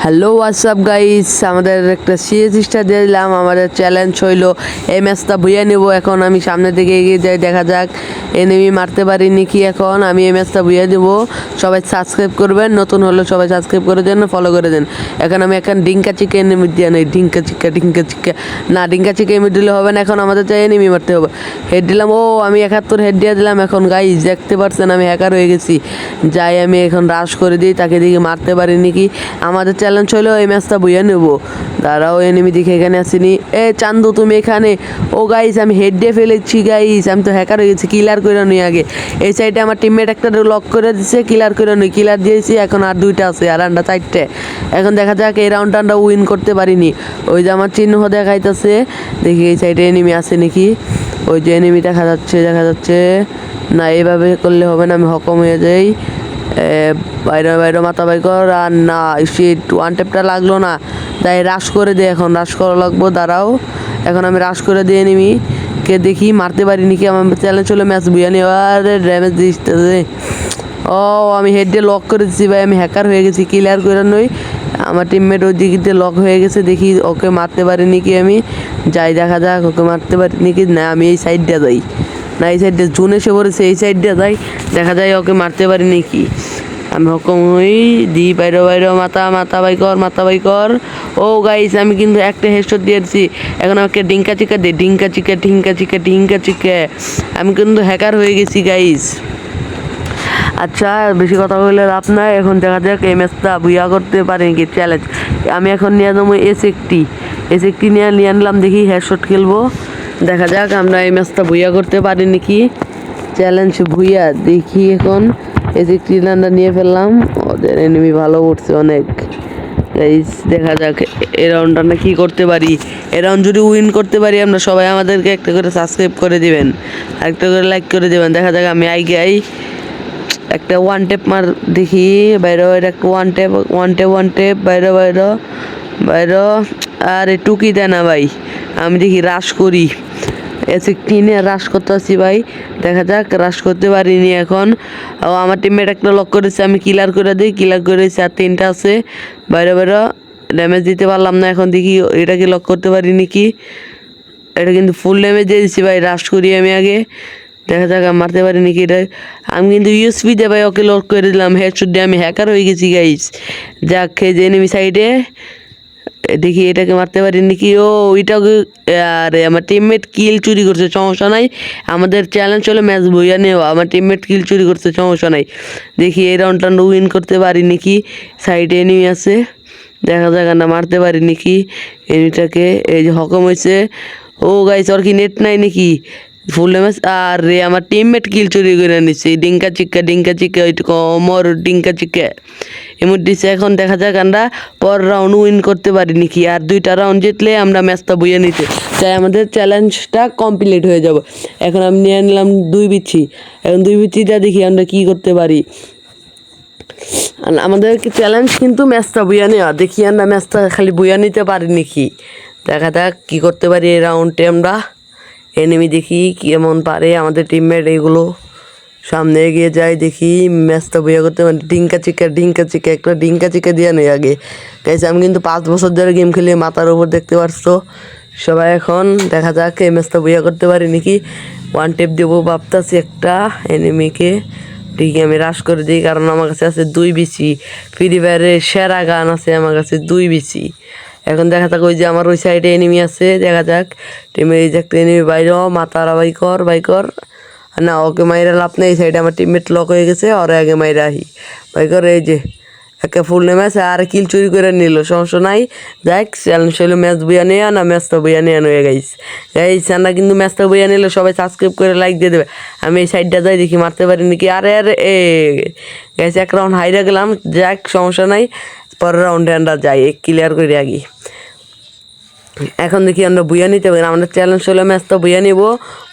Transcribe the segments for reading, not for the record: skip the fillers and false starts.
Hello WhatsApp guys, আমাদের একটা সিরিজটা দিয়ে দিলাম। আমাদের চ্যালেঞ্জ হইলো এই ম্যাচটা বুঝে নেব। এখন আমি সামনের দিকে এগিয়ে যাই, দেখা যাক এনিমি মারতে পারিনি কি। এখন আমি এই ম্যাচটা বুঝে দেবো। সবাই সাবস্ক্রাইব করবেন, নতুন হলে সবাই সাবস্ক্রাইব করে দেন, ফলো করে দেন। এখন আমি ডিঙ্কা চিকা এনিমি দিয়ে নেই, ডিঙ্কা চিকা না, ডিঙ্কা চিকা এনিমি দিলে হবে না। এখন আমাদের চাই এনিমি মারতে হবে। হেড দিলাম, ও আমি 71 হেড দিয়ে দিলাম। এখন গাইস দেখতে পাচ্ছেন আমি হ্যাকার হয়ে গেছি। যাই আমি এখন রাশ করে দিই, তাকে দিকে মারতে পারিনি কি। আমাদের চ্যালেঞ্জ হলো এই ম্যাচটা বুঝে নেবো। তারাও এনিমি দিকে এখানে আসেনি। এ চান্দু তুমি এখানে? ও গাইস আমি হেড দিয়ে ফেলেছি গাইস, আমি তো হ্যাকার হয়ে গেছি। কিলার করে নই আগে। এই সাইডে আমার টিমমেট একটা লক করে দিচ্ছে, কিলার করে নই, কিলার দিয়েছি। এখন আর দুইটা আছে, আর আন্ডা 4টে। এখন দেখা যাক এই রাউন্ডটা আমরা উইন করতে পারিনি। ওই যে আমার চিহ্ন দেখাইতেছে, দেখি এই সাইডে এনিমি আছে নাকি। ওই যে এনিমি দেখা যাচ্ছে না। এইভাবে করলে হবে না, আমি হকম হয়ে যাই। বাইরে বাইরে মাথা বাই কর। আর না, শিট, ওয়ান টেপটা লাগলো না। তাই রাশ করে দে, এখন রাশ করা লাগবো। দাঁড়াও, এখন আমি রাশ করে দিয়ে নিবি কে দেখি মারতে পারিনি কি। আমার চ্যালেঞ্জ হলো ম্যাচ বুঝে নেওয়ার। ড্যামেজ দিচ্ছে। ও আমি হেড দিয়ে লক করে দিচ্ছি ভাই, আমি হ্যাকার হয়ে গেছি। ক্লিয়ার করে নই, আমার টিমমেট ওই দিক দিয়ে লক হয়ে গেছে। দেখি ওকে মারতে পারিনি কি। আমি যাই, দেখা যাক ওকে মারতে পারিনি কি না। আমি এই সাইড দিয়ে যাই, না এই সাইড দিয়ে জুন এসে পড়েছে, এই সাইড দিয়ে যাই, দেখা যায় ওকে মারতে পারিনি কি। আমি হকম হই দি বাইরে বাইরে মাথা বাই কর। ও গাইস আমি কিন্তু একটা হেডশট দিয়েছি। এখন আমাকে ডিঙ্কা চিকা দে, ডিঙ্কা চিকা। আমি কিন্তু হ্যাকার হয়ে গেছি গাইস। আচ্ছা বেশি কথা বললে লাভ নাই। এখন দেখা যাক এই ম্যাচটা বুয়া করতে পারে নাকি চ্যালেঞ্জ। আমি এখন নিয়ে যাবো এস একটি নিয়ে আনলাম। দেখি হেডশট খেলবো, দেখা যাক আমরা এই ম্যাচটা বুয়া করতে পারি নাকি। চ্যালেঞ্জ ভুইয়া দেখি। এখন এস একটি আমরা নিয়ে ফেললাম। ওদের এনিমি ভালো উঠছে অনেক। দেখা যাক এই রাউন্ডটা আমরা কী করতে পারি। এই রাউন্ড যদি উইন করতে পারি আমরা, সবাই আমাদেরকে একটা করে সাবস্ক্রাইব করে দিবেন, একটা করে লাইক করে দেবেন। দেখা যাক আমি আই একটা ওয়ান টেপ মার দেখি। বাইরে একটা ওয়ান টেপ বাইরে। আর টুকি দেয় না ভাই, আমি দেখি রাশ করি। এসে কিনে রাশ করতে আসছি ভাই, দেখা যাক রাশ করতে পারিনি এখন। ও আমার টিমমেট একটা লক করেছে, আমি কিলার করে দিই, কিলার করেছি। আর 3টা আছে বাইরে ড্যামেজ দিতে পারলাম না। এখন দেখি এটাকে লক করতে পারিনি কি। এটা কিন্তু ফুল ড্যামেজ দিয়ে দিচ্ছি ভাই, রাশ করি আমি আগে, দেখা যাক আমি মারতে পারিনি কি এটা। আমি কিন্তু ইউএসপি দিয়ে ভাই ওকে লক করে দিলাম। হেডশট দিয়ে আমি হ্যাকার হয়ে গেছি গাইস। যাক যে এনিমি সাইডে দেখি এটাকে মারতে পারিনি কি। ও ওইটাকে, আরে আমার টিমমেট কিল চুরি করছে, সমস্যা নাই। আমাদের চ্যালেঞ্জ হলো ম্যাচ বইয়া নেওয়া। আমার টিমমেট কিল চুরি করছে, সমস্যা নাই। দেখি এই রাউন্ডটা উইন করতে পারিনি কি। সাইডে এনিমি আছে, দেখা যাক আমরা মারতে পারিনি কি এনিমিটাকে। এই যে হকম হয়েছে। ও গাইস ওর কি নেট নাই নাকি, ফুল ড্যামেজ। আর রে আমার টিমমেট কিল চুরি করে নিচ্ছে। ডিঙ্কা চিক্কা ওইটু কমর ডিঙ্কা চিক্কা এমন দিচ্ছে। এখন দেখা যাক আমরা পর রাউন্ড উইন করতে পারি নাকি। আর 2টা রাউন্ড জিতলে আমরা ম্যাচটা বইয়ে নিতে চাই, আমাদের চ্যালেঞ্জটা কমপ্লিট হয়ে যাব। এখন আমি নিয়ে নিলাম 2 বিচি। এখন 2 বিচিটা দেখি আমরা কী করতে পারি। আমাদের চ্যালেঞ্জ কিন্তু ম্যাচটা বইয়া নেওয়া। দেখি আমরা ম্যাচটা খালি বইয়া নিতে পারি নাকি, দেখা যাক কী করতে পারি এই রাউন্ডে আমরা। এনিমি দেখি কেমন পারে আমাদের টিমমেট। এগুলো সামনে এগিয়ে যায়, দেখি ম্যাচটা বইয়া করতে পারি। ডিঙ্কা চিকা একটা ডিঙ্কা চিকা দিয়ে নেই আগে গাইছে। আমি কিন্তু 5 বছর ধরে গেম খেলি, মাথার উপর দেখতে পারছো সবাই। এখন দেখা যাক এই ম্যাচটা বইয়া করতে পারি নাকি। ওয়ান টেপ দেবো ভাবতাছি একটা এনিমিকে। দেখি আমি রাশ করে দিই, কারণ আমার কাছে আছে 2 বিচি। ফ্রি ফায়ারের সেরা গান আছে আমার কাছে 2 বিচি। এখন দেখা যাক ওই যে আমার ওই সাইডে এনিমি আছে, দেখা যাক টিমের এই যে একটা এনিমি বাইরে। মাতারা বাই কর না, ওকে মাইরা লাভ নেই। এই সাইডে আমার টিমমেট লক হয়ে গেছে, ওরে আগে মাইরা আহি বাই কর। এই যে একটা ফুল নেমে আছে, আর কিল চুরি করে নিল, সমস্যা নাই। যাক চ্যালেঞ্জ হলো ম্যাচ বইয়া নেওয়া, না ম্যাচটা বইয়া নেওয়া হয়ে গাইস। আমরা কিন্তু ম্যাচটা বইয়া নিলে সবাই সাবস্ক্রাইব করে লাইক দিয়ে দেবে। আমি এই সাইডটা যাই, দেখি মারতে পারি নাকি। আরে এ গাইস এক রাউন্ড হাইরা গেলাম। যাক সমস্যা নাই, পরের রাউন্ডে আমরা যাই ক্লিয়ার করে আগে। এখন দেখি আমরা বইয়া নিতে পারি। আমাদের চ্যালেঞ্জ হলো ম্যাচটা বইয়া নিব,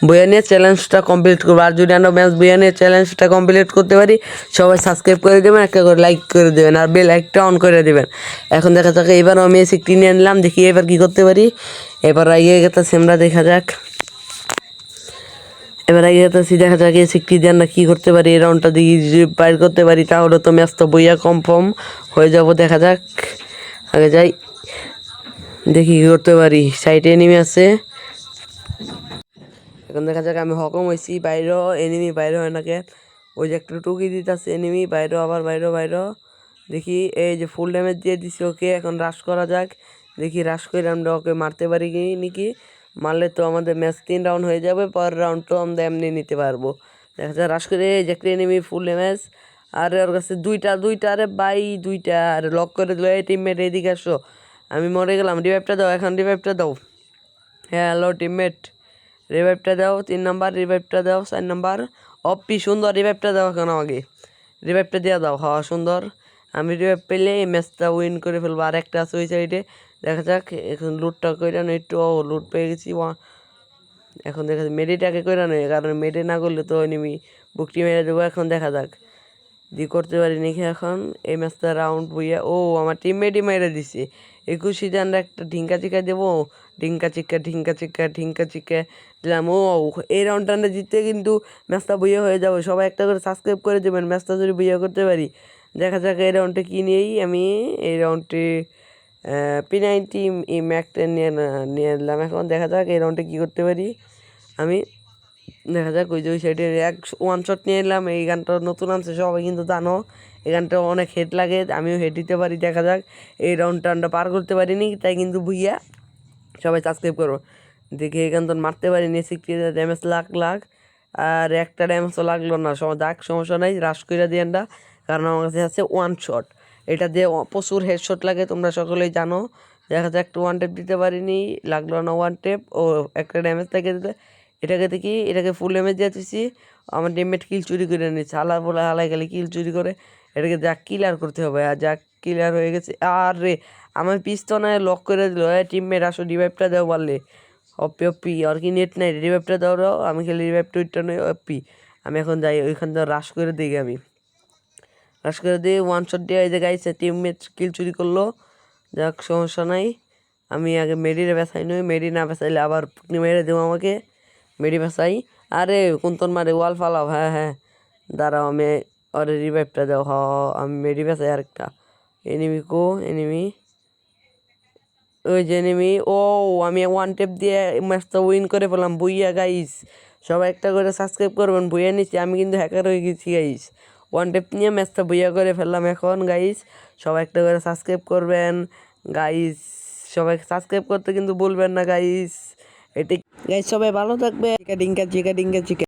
বইয়া নিয়ে চ্যালেঞ্জটা কমপ্লিট করবো। আর যদি আমরা ম্যাচ বইয়া নিয়ে চ্যালেঞ্জটা কমপ্লিট করতে পারি, সবাই সাবস্ক্রাইব করে দেবেন, একটা করে লাইক করে দেবেন, আর বেল একটা অন করে দেবেন। এখন দেখা যাক এবার আমি এস6 নিয়ে নিলাম, দেখি এবার কী করতে পারি। এবার এগিয়ে গেছি আমরা, দেখা যাক এবার এগিয়ে গেছি। দেখা যাক এস6 দিয়ে আমরা কী করতে পারি। এই রাউন্ডটা দিয়ে যদি বাইর করতে পারি তাহলে তো ম্যাচটা বইয়া কনফার্ম হয়ে যাব। দেখা যাক আগে যাই, দেখি কি করতে পারি। সাইডে এনিমি আছে, এখন দেখা যাক। আমি হকম হয়েছি, বাইরেও এনিমি, বাইরে হয় নাকি। ওই যে একটা টুকি দিতেছে এনিমি, বাইরেও আবার বাইরেও। দেখি এই যে ফুল ড্যামেজ দিয়ে দিছি ওকে। এখন রাশ করা যাক, দেখি রাশ করে আমরা ওকে মারতে পারি কি নাকি। মারলে তো আমাদের ম্যাচ 3 রাউন্ড হয়ে যাবে, পরের রাউন্ড তো আমরা এমনি নিতে পারবো। দেখা যাক রাশ করে, এই যে একটা এনিমি ফুল ড্যামেজ। আরে ওর কাছে দুইটা, আরে ভাই দুইটা, আরে লক করে দিল। এই টিমমেট এদিকে আসো, আমি মরে গেলাম, রিভাইভটা দাও, এখন রিভাইভটা দাও। হ্যালো টিমমেট, রিভাইভটা দাও। 3 নাম্বার রিভাইভটা দাও, 4 নাম্বার অপি, সুন্দর রিভাইভটা দাও এখন আমাকে, রিভাইভটা দিয়ে দাও। হওয়া সুন্দর, আমি রিভাইভ পেলে এই ম্যাচটা উইন করে ফেলবো। আর একটা আছে ওই সাইডে, দেখা যাক। এখন লুটটা কইরা নো একটু, লুট পেয়ে গেছি। এখন দেখা যাক মেডিটাকে কইরা নয়, কারণ মেডি না করলে তো নিমি বুকটি মেরে দেবো। এখন দেখা যাক দি করতে পারি নাকি এখন এই ম্যাচটা রাউন্ড বইয়া। ও আমার টিমমেটই মেরে দিছে। 21 আমরা একটা ঢিঙ্কা চিকা দেবো, ঢিঙ্কা চিক্কা দিলাম। ও এই রাউন্ডটা আমরা জিততে কিন্তু ম্যাচটা বইয়া হয়ে যাবো। সবাই একটা করে সাবস্ক্রাইব করে দেবেন ম্যাচটা যদি বইয়া করতে পারি। দেখা যাক এই রাউন্ডে কী নিয়েই। আমি এই রাউন্ডে P90 এই ম্যাকটা নিয়ে নিলাম। এখন দেখা যাক এই রাউন্ডে কী করতে পারি আমি। দেখা যাক ওই যে ওই সাইডে ওয়ান শট নিয়ে এলাম। এই গানটা নতুন আনছে, সবাই কিন্তু জানো এই গানটা অনেক হেড লাগে, আমিও হেড দিতে পারি। দেখা যাক এই রাউন্ডটা আমরা পার করতে পারিনি, তাই কিন্তু ভুইয়া সবাই সাবস্ক্রাইব করো। দেখি এই গান তো মারতে পারিনি, 60 ড্যামেজ লাখ। আর একটা ড্যামেজও লাগলো না। যাক সমস্যা নাই, রাশ করে দিয়ে আমরা, কারণ আমার কাছে আছে ওয়ান শট। এটা দিয়ে প্রচুর হেডশট লাগে, তোমরা সকলেই জানো। দেখা যাক একটু ওয়ান টেপ দিতে পারিনি, লাগলো না ওয়ান টেপ। ও একটা ড্যামেজ থেকে দিতে, এটাকে দেখি, এটাকে ফুল ড্যামেজ দিয়ে দিচ্ছি। আমার টিমমেট কিল চুরি করে নিচ্ছে, হালা বলে হালাই গেলে কিল চুরি করে। এটাকে যাক ক্লিয়ার করতে হবে। আর যাক ক্লিয়ার হয়ে গেছে। আর রে আমার পিস্তনায় লক করে দিল। টিমমেট আসো রিভাইভটা দেও পারলে। অপি আর কি নেট নাই, রিভাইভটা দাও। আমি খেলি রিভাইভ টুইটটা নই অপি। আমি এখন যাই ওইখান থেকে রাশ করে দিই। আমি রাশ করে দিই, ওয়ান শট দিয়ে এই যে গাইছে টিমমেট কিল চুরি করলো। যাক সমস্যা নাই, আমি আগে মেডিরে বেসাই নই, মেডি না বেসাইলে আবার মেরে দেবো আমাকে। মেডি বেসাই, আরে কোন মারে ওয়াল ফালাও। হ্যাঁ দাঁড়াও, আমি ওরে রিভাইভটা দাও। আমি মেডি বেসাই আরেকটা। এনিমি এনিমি, ওই যে এনিমি। ও আমি ওয়ান টেপ দিয়ে ম্যাচটা উইন করে পেলাম। বুইয়া গাইস, সবাই একটা করে সাবস্ক্রাইব করবেন। বুইয়া নিচ্ছি, আমি কিন্তু হ্যাকার হয়ে গেছি গাইস। ওয়ান টেপ নিয়ে ম্যাচটা বুইয়া করে ফেললাম এখন গাইস। সবাই একটা করে সাবস্ক্রাইব করবেন গাইস, সবাই সাবস্ক্রাইব করতে কিন্তু ভুলবেন না গাইস। এটি গাইস, সবাই ভালো থাকবে। ডিঙ্কা চিকা।